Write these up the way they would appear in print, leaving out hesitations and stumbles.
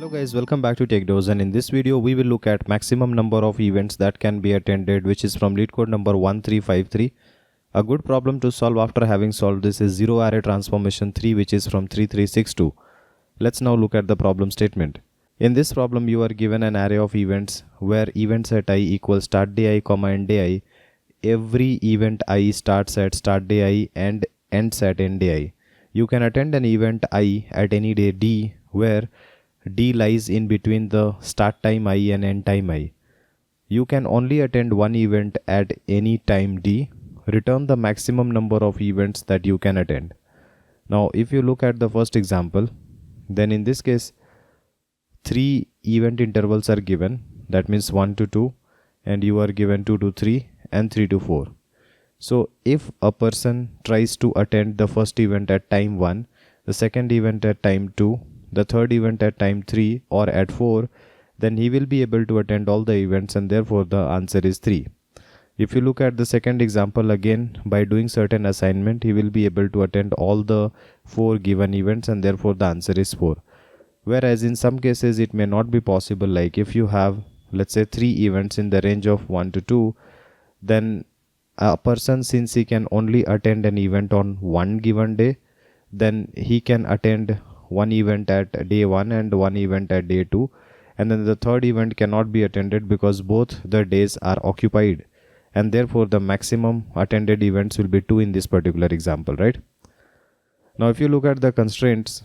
Hello guys, welcome back to TechDose, and in this video we will look at maximum number of events that can be attended, which is from Leetcode number 1353. A good problem to solve after having solved this is zero array transformation 3, which is from 3362. Let's now look at the problem statement. In this problem you are given an array of events where events at I equals start day I, comma end day I. Every event I starts at start day I and ends at end day I. You can attend an event I at any day D where D lies in between the start time I and end time I. You can only attend one event at any time D. Return the maximum number of events that you can attend. Now if you look at the first example, then in this case 3 event intervals are given, that means 1 to 2, and you are given 2 to 3 and 3 to 4. So if a person tries to attend the first event at time 1, the second event at time 2, the third event at time 3 or at 4, then he will be able to attend all the events, and therefore the answer is 3. If you look at the second example again, by doing certain assignment he will be able to attend all the 4 given events, and therefore the answer is 4. Whereas in some cases it may not be possible, like if you have let's say 3 events in the range of 1 to 2, then a person, since he can only attend an event on one given day, then he can attend one event at day 1 and one event at day 2, and then the third event cannot be attended because both the days are occupied, and therefore the maximum attended events will be 2 in this particular example, right? Now if you look at the constraints,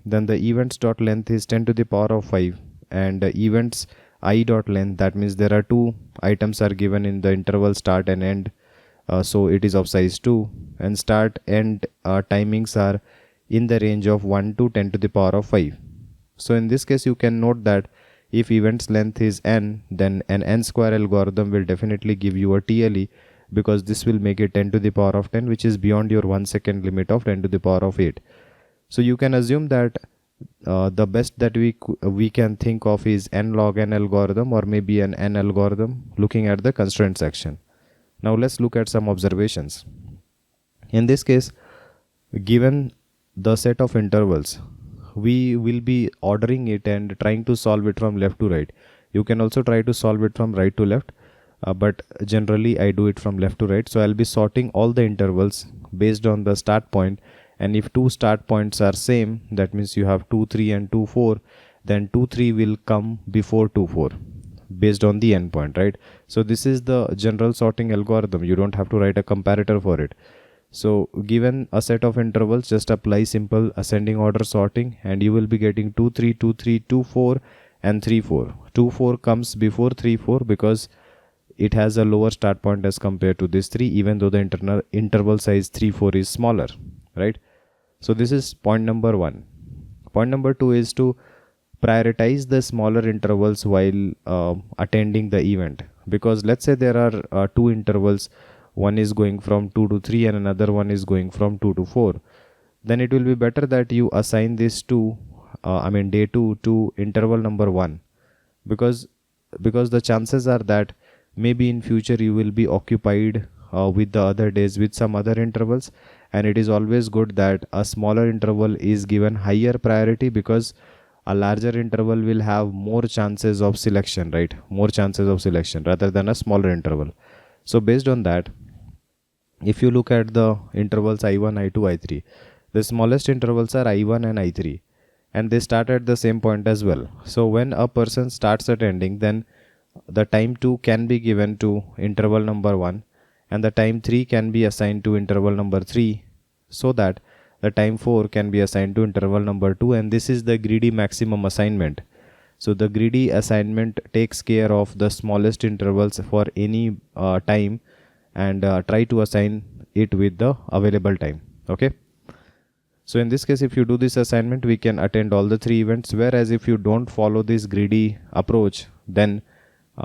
then the events dot length is 10 to the power of 5, and events I dot length, that means there are 2 items are given in the interval start and end, so it is of size 2, and start end timings are in the range of 1 to 10 to the power of 5. So in this case you can note that if events length is n, then an n square algorithm will definitely give you a TLE, because this will make it 10 to the power of 10, which is beyond your 1 second limit of 10 to the power of 8. So you can assume that the best that we can think of is n log n algorithm, or maybe an n algorithm, looking at the constraint section. Now let's look at some observations. In this case, given the set of intervals, we will be ordering it and trying to solve it from left to right. You can also try to solve it from right to left, but generally I do it from left to right. So I'll be sorting all the intervals based on the start point, and if 2 start points are same, that means you have 2 3 and 2 4, then 2 3 will come before 2 4 based on the endpoint, right? So this is the general sorting algorithm. You don't have to write a comparator for it. So given a set of intervals, just apply simple ascending order sorting, and you will be getting 2 3 2 3 2 4 and 3 4. 2 4 comes before 3 4 because it has a lower start point as compared to this 3, even though the interval size 3 4 is smaller, right? So this is point number 1. Point number 2 is to prioritize the smaller intervals while attending the event, because let's say there are 2 intervals, one is going from 2 to 3 and another one is going from 2 to 4. Then it will be better that you assign this to day 2 to interval number 1, because the chances are that maybe in future you will be occupied with the other days with some other intervals, and it is always good that a smaller interval is given higher priority, because a larger interval will have more chances of selection, right? More chances of selection rather than a smaller interval. So based on that, if you look at the intervals I1, I2, I3, the smallest intervals are I1 and I3, and they start at the same point as well. So when a person starts attending, then the time 2 can be given to interval number 1, and the time 3 can be assigned to interval number 3, so that the time 4 can be assigned to interval number 2, and this is the greedy maximum assignment. So the greedy assignment takes care of the smallest intervals for any time, and try to assign it with the available time. Okay. So in this case, if you do this assignment, we can attend all the 3 events, whereas if you don't follow this greedy approach, then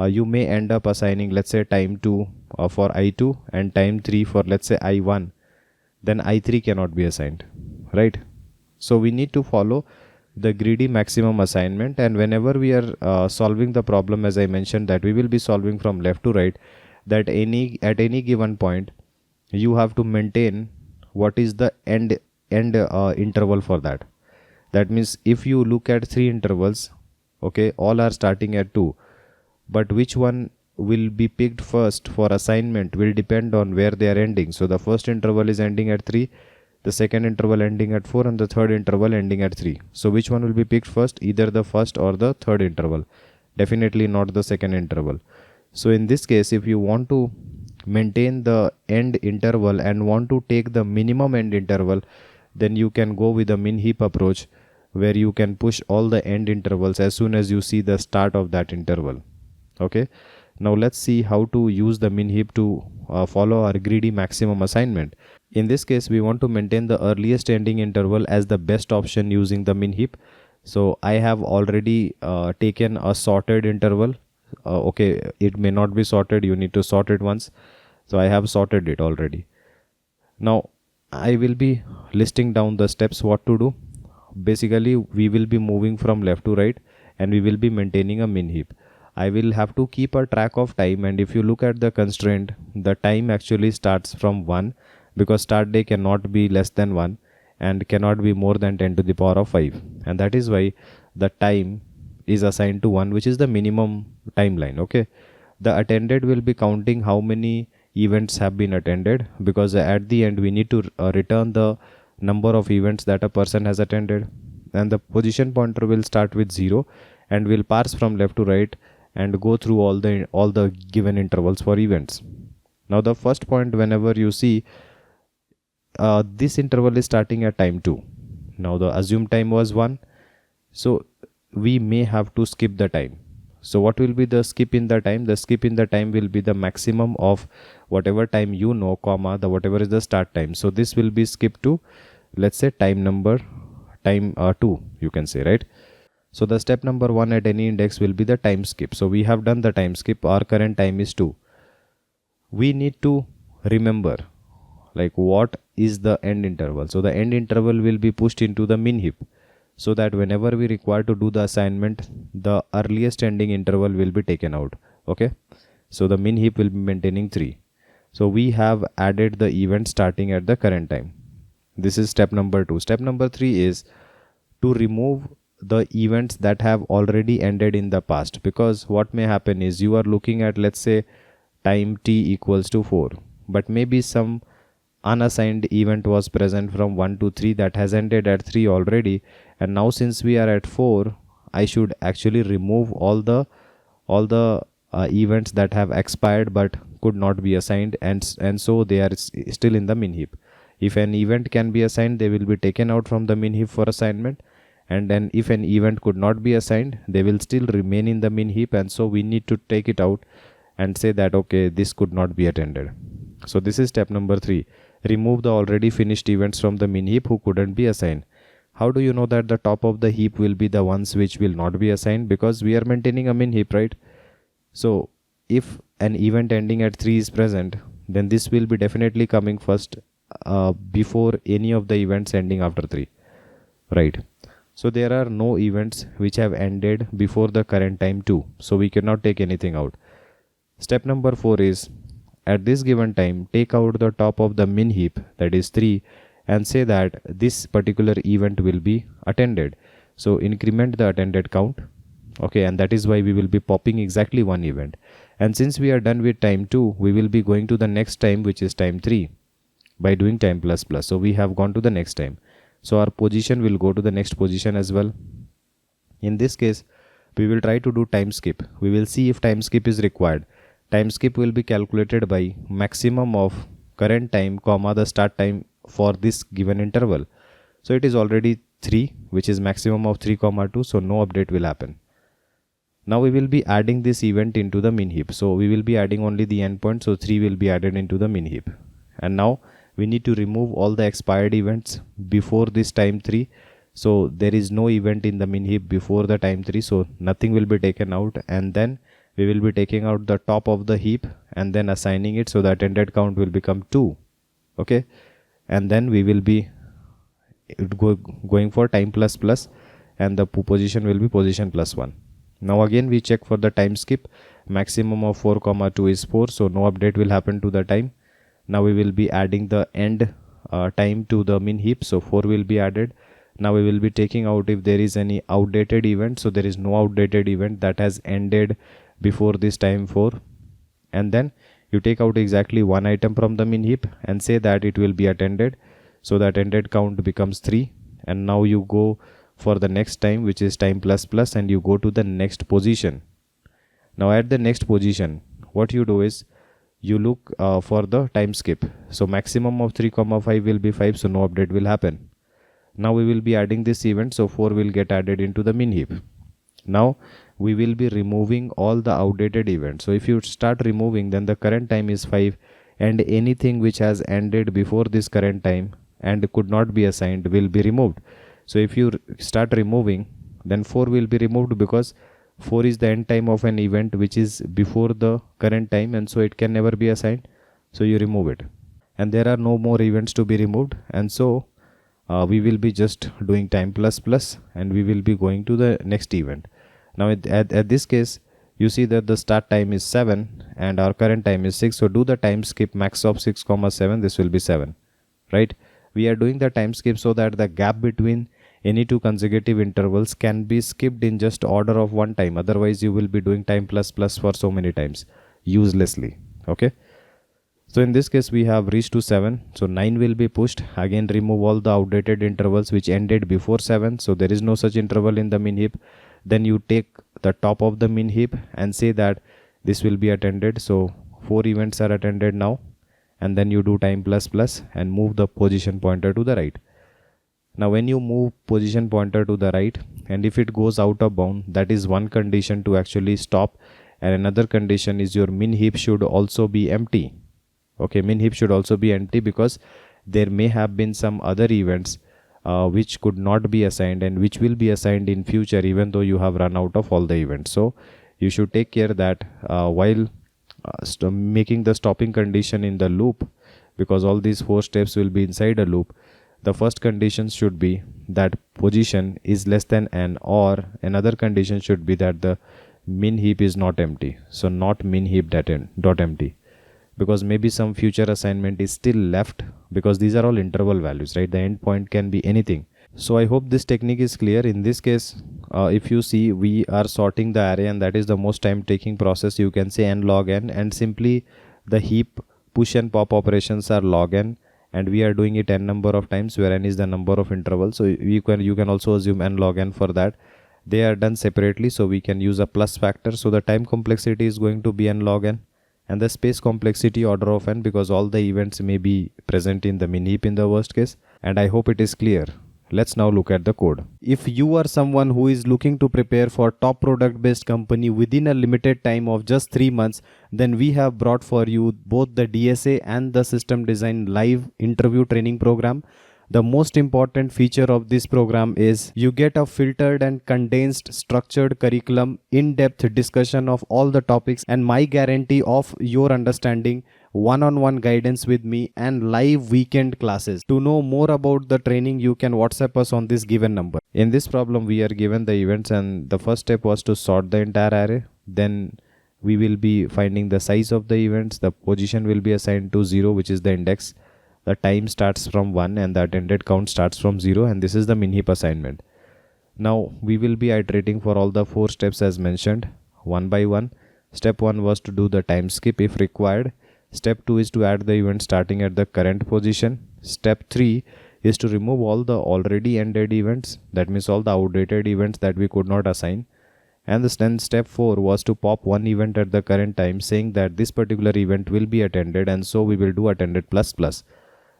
you may end up assigning, let's say, time 2 for I2 and time 3 for, let's say, I1. Then I3 cannot be assigned, right? So we need to follow the greedy maximum assignment, and whenever we are solving the problem, as I mentioned, that we will be solving from left to right, that at any given point you have to maintain what is the end interval for that. That means if you look at 3 intervals, Okay, all are starting at 2, but which one will be picked first for assignment will depend on where they are ending. So the first interval is ending at 3, the second interval ending at 4, and the third interval ending at 3. So which one will be picked first? Either the first or the third interval, definitely not the second interval. So in this case, if you want to maintain the end interval and want to take the minimum end interval, then you can go with the min heap approach, where you can push all the end intervals as soon as you see the start of that interval. Okay, now let's see how to use the min heap to follow our greedy maximum assignment. In this case, we want to maintain the earliest ending interval as the best option using the min heap. So I have already taken a sorted interval. Okay, it may not be sorted, you need to sort it once. So I have sorted it already. Now I will be listing down the steps what to do. Basically, we will be moving from left to right and we will be maintaining a min heap. I will have to keep a track of time, and if you look at the constraint, the time actually starts from 1, because start day cannot be less than 1 and cannot be more than 10 to the power of 5, and that is why the time is assigned to 1, which is the minimum timeline. Okay, the attended will be counting how many events have been attended, because at the end we need to return the number of events that a person has attended, and the position pointer will start with 0 and will parse from left to right and go through all the given intervals for events. Now the first point, whenever you see this interval is starting at time 2. Now the assumed time was 1, so we may have to skip the time. So what will be the skip in the time? The skip in the time will be the maximum of whatever time you know, comma, the whatever is the start time. So this will be skipped to, let's say, time 2, you can say, right? So the step number 1 at any index will be the time skip. So we have done the time skip. Our current time is 2. We need to remember like what is the end interval. So the end interval will be pushed into the min heap, so that whenever we require to do the assignment, the earliest ending interval will be taken out. Okay, so the min heap will be maintaining 3. So we have added the event starting at the current time. This is step number 2. Step number 3 is to remove the events that have already ended in the past, because what may happen is you are looking at, let's say, time t equals to 4, but maybe some unassigned event was present from 1 to 3 that has ended at 3 already, and now since we are at 4, I should actually remove all the events that have expired but could not be assigned, and so they are still in the min heap. If an event can be assigned, they will be taken out from the min heap for assignment, and then if an event could not be assigned, they will still remain in the min heap, and so we need to take it out and say that okay, this could not be attended. So this is step number 3. Remove the already finished events from the min heap who couldn't be assigned. How do you know that the top of the heap will be the ones which will not be assigned? Because we are maintaining a min heap, right? So if an event ending at 3 is present, then this will be definitely coming first before any of the events ending after 3, right? So there are no events which have ended before the current time 2, so we cannot take anything out. Step number 4 is, at this given time, take out the top of the min heap, that is 3, and say that this particular event will be attended. So increment the attended count. Okay, and that is why we will be popping exactly one event. And since we are done with time 2, we will be going to the next time, which is time 3, by doing time plus plus. So we have gone to the next time. So our position will go to the next position as well. In this case, we will try to do time skip. We will see if time skip is required. Time skip will be calculated by maximum of current time, comma, the start time for this given interval. So it is already 3, which is maximum of 3, 2, so no update will happen. Now we will be adding this event into the min heap. So we will be adding only the endpoint, so 3 will be added into the min heap. And now we need to remove all the expired events before this time 3. So there is no event in the min heap before the time 3, so nothing will be taken out, and then we will be taking out the top of the heap and then assigning it, so the attended count will become 2. Okay, and then we will be going for time plus plus, and the position will be position plus 1. Now again we check for the time skip. Maximum of 4, 2 is 4, so no update will happen to the time. Now we will be adding the end time to the min heap, so 4 will be added. Now we will be taking out if there is any outdated event. So there is no outdated event that has ended before this time 4, and then you take out exactly one item from the min heap and say that it will be attended. So the attended count becomes 3, and now you go for the next time, which is time plus plus, and you go to the next position. Now at the next position, what you do is you look for the time skip. So maximum of 3,5 will be 5, so no update will happen. Now we will be adding this event, so 4 will get added into the min heap. Now we will be removing all the outdated events. So if you start removing, then the current time is 5, and anything which has ended before this current time and could not be assigned will be removed. So if you start removing, then 4 will be removed, because 4 is the end time of an event which is before the current time, and so it can never be assigned. So you remove it, and there are no more events to be removed, and so we will be just doing time plus plus, and we will be going to the next event. Now at this case, you see that the start time is 7 and our current time is 6. So do the time skip max of 6,7. This will be 7, right? We are doing the time skip so that the gap between any two consecutive intervals can be skipped in just order of one time. Otherwise you will be doing time plus plus for so many times uselessly. Okay, so in this case we have reached to 7, so 9 will be pushed. Again, remove all the outdated intervals which ended before 7, so there is no such interval in the min heap. Then you take the top of the min heap and say that this will be attended. So 4 events are attended now, and then you do time plus plus and move the position pointer to the right. Now when you move position pointer to the right, and if it goes out of bound, that is one condition to actually stop, and another condition is your min heap should also be empty. Okay, min heap should also be empty, because there may have been some other events which could not be assigned and which will be assigned in future, even though you have run out of all the events. So you should take care that while making the stopping condition in the loop, because all these 4 steps will be inside a loop, the first condition should be that position is less than n, or another condition should be that the min heap is not empty. So not min heap dot empty, because maybe some future assignment is still left, because these are all interval values, right? The end point can be anything. So I hope this technique is clear. In this case, if you see, we are sorting the array, and that is the most time taking process. You can say n log n, and simply the heap push and pop operations are log n, and we are doing it n number of times, where n is the number of intervals. So you can also assume n log n for that. They are done separately, so we can use a plus factor. So the time complexity is going to be n log n, and the space complexity order of n, because all the events may be present in the min heap in the worst case. And I hope it is clear. Let's now look at the code. If you are someone who is looking to prepare for top product based company within a limited time of just 3 months, then we have brought for you both the DSA and the system design live interview training program. The most important feature of this program is you get a filtered and condensed structured curriculum, in-depth discussion of all the topics, and my guarantee of your understanding, one-on-one guidance with me, and live weekend classes. To know more about the training, you can WhatsApp us on this given number. In this problem, we are given the events, and the first step was to sort the entire array. Then we will be finding the size of the events. The position will be assigned to 0, which is the index. The time starts from 1 and the attended count starts from 0, and this is the min heap assignment. Now we will be iterating for all the 4 steps as mentioned, one by one. Step 1 was to do the time skip if required. Step 2 is to add the event starting at the current position. Step 3 is to remove all the already ended events, that means all the outdated events that we could not assign. And then step 4 was to pop one event at the current time, saying that this particular event will be attended, and so we will do attended plus plus.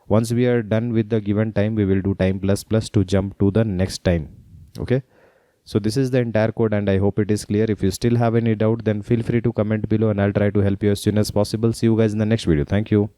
Once we are done with the given time, we will do time plus plus to jump to the next time. Okay, so this is the entire code, and I hope it is clear. If you still have any doubt, then feel free to comment below, and I'll try to help you as soon as possible. See you guys in the next video. Thank you.